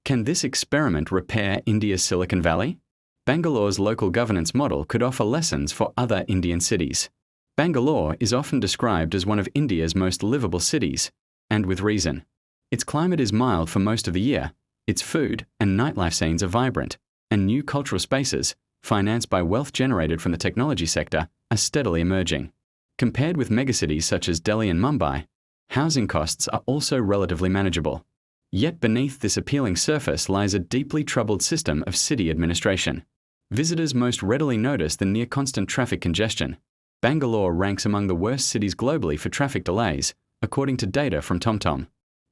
Can this experiment repair India's Silicon Valley? Bangalore's local governance model could offer lessons for other Indian cities. Bangalore is often described as one of India's most livable cities, and with reason. Its climate is mild for most of the year, its food and nightlife scenes are vibrant, and new cultural spaces, financed by wealth generated from the technology sector, are steadily emerging. Compared with megacities such as Delhi and Mumbai, housing costs are also relatively manageable. Yet beneath this appealing surface lies a deeply troubled system of city administration. Visitors most readily notice the near-constant traffic congestion. Bangalore ranks among the worst cities globally for traffic delays, according to data from TomTom.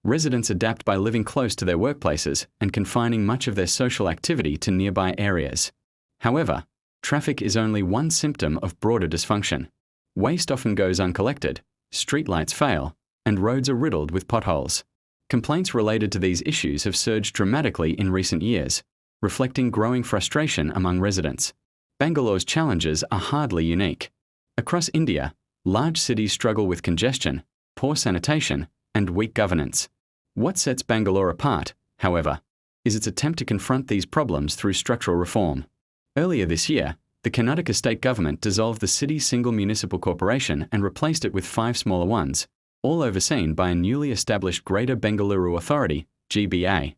Residents adapt by living close to their workplaces and confining much of their social activity to nearby areas. However, traffic is only one symptom of broader dysfunction. Waste often goes uncollected, streetlights fail, and roads are riddled with potholes. Complaints related to these issues have surged dramatically in recent years, reflecting growing frustration among residents. Bangalore's challenges are hardly unique. Across India, large cities struggle with congestion, poor sanitation, and weak governance. What sets Bangalore apart, however, is its attempt to confront these problems through structural reform. Earlier this year, the Karnataka state government dissolved the city's single municipal corporation and replaced it with 5 smaller ones, all overseen by a newly established Greater Bengaluru Authority, GBA.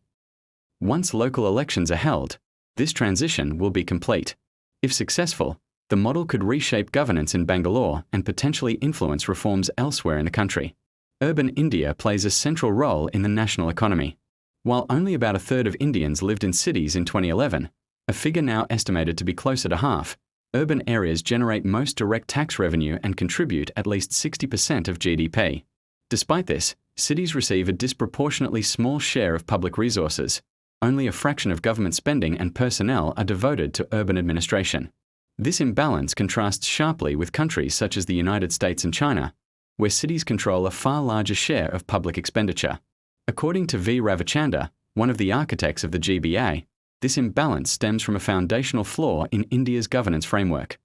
Once local elections are held, this transition will be complete. If successful, the model could reshape governance in Bangalore and potentially influence reforms elsewhere in the country. Urban India plays a central role in the national economy. While only about a third of Indians lived in cities in 2011, a figure now estimated to be closer to half, urban areas generate most direct tax revenue and contribute at least 60% of GDP. Despite this, cities receive a disproportionately small share of public resources. Only a fraction of government spending and personnel are devoted to urban administration. This imbalance contrasts sharply with countries such as the United States and China, where cities control a far larger share of public expenditure. According to V. Ravichandra, one of the architects of the GBA, this imbalance stems from a foundational flaw in India's governance framework.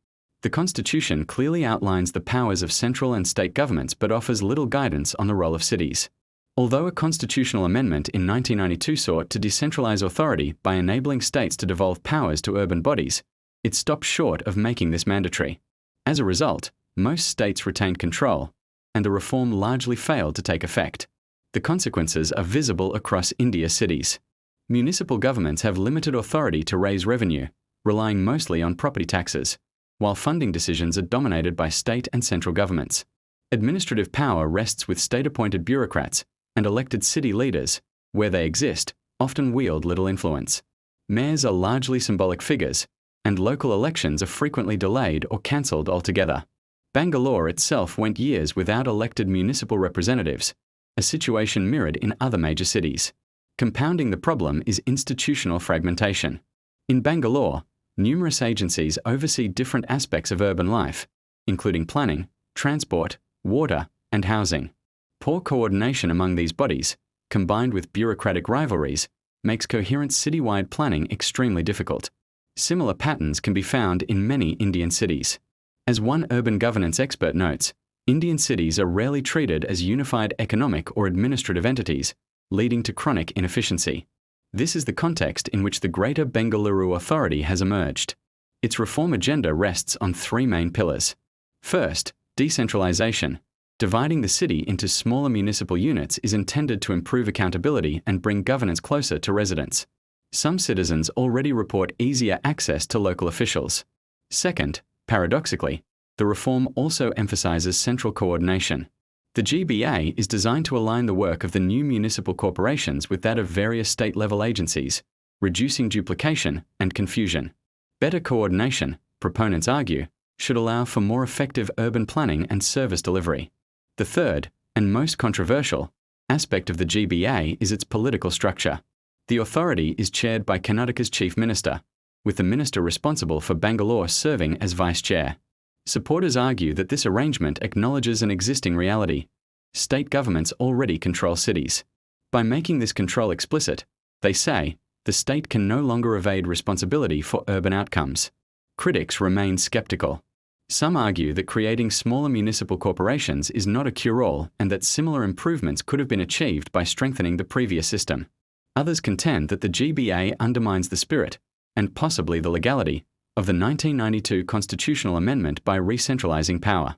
The Constitution clearly outlines the powers of central and state governments but offers little guidance on the role of cities. Although a constitutional amendment in 1992 sought to decentralize authority by enabling states to devolve powers to urban bodies, it stopped short of making this mandatory. As a result, most states retained control, and the reform largely failed to take effect. The consequences are visible across India's cities. Municipal governments have limited authority to raise revenue, relying mostly on property taxes, while funding decisions are dominated by state and central governments. Administrative power rests with state-appointed bureaucrats, and elected city leaders, where they exist, often wield little influence. Mayors are largely symbolic figures, and local elections are frequently delayed or cancelled altogether. Bangalore itself went years without elected municipal representatives, a situation mirrored in other major cities. Compounding the problem is institutional fragmentation. In Bangalore, numerous agencies oversee different aspects of urban life, including planning, transport, water, and housing. Poor coordination among these bodies, combined with bureaucratic rivalries, makes coherent citywide planning extremely difficult. Similar patterns can be found in many Indian cities. As one urban governance expert notes, Indian cities are rarely treated as unified economic or administrative entities, leading to chronic inefficiency. This is the context in which the Greater Bengaluru Authority has emerged. Its reform agenda rests on 3 main pillars. First, decentralization. Dividing the city into smaller municipal units is intended to improve accountability and bring governance closer to residents. Some citizens already report easier access to local officials. Second, paradoxically, the reform also emphasizes central coordination. The GBA is designed to align the work of the new municipal corporations with that of various state-level agencies, reducing duplication and confusion. Better coordination, proponents argue, should allow for more effective urban planning and service delivery. The third, and most controversial, aspect of the GBA is its political structure. The authority is chaired by Karnataka's Chief Minister, with the minister responsible for Bangalore serving as vice chair. Supporters argue that this arrangement acknowledges an existing reality. State governments already control cities. By making this control explicit, they say, the state can no longer evade responsibility for urban outcomes. Critics remain skeptical. Some argue that creating smaller municipal corporations is not a cure-all and that similar improvements could have been achieved by strengthening the previous system. Others contend that the GBA undermines the spirit, and possibly the legality, of the 1992 constitutional amendment by re-centralizing power.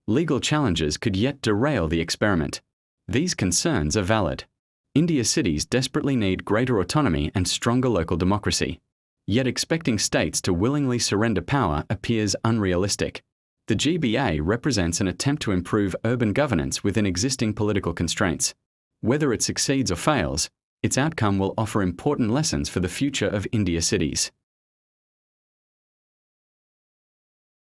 Legal challenges could yet derail the experiment. These concerns are valid. India's cities desperately need greater autonomy and stronger local democracy. Yet expecting states to willingly surrender power appears unrealistic. The GBA represents an attempt to improve urban governance within existing political constraints. Whether it succeeds or fails, its outcome will offer important lessons for the future of India's cities.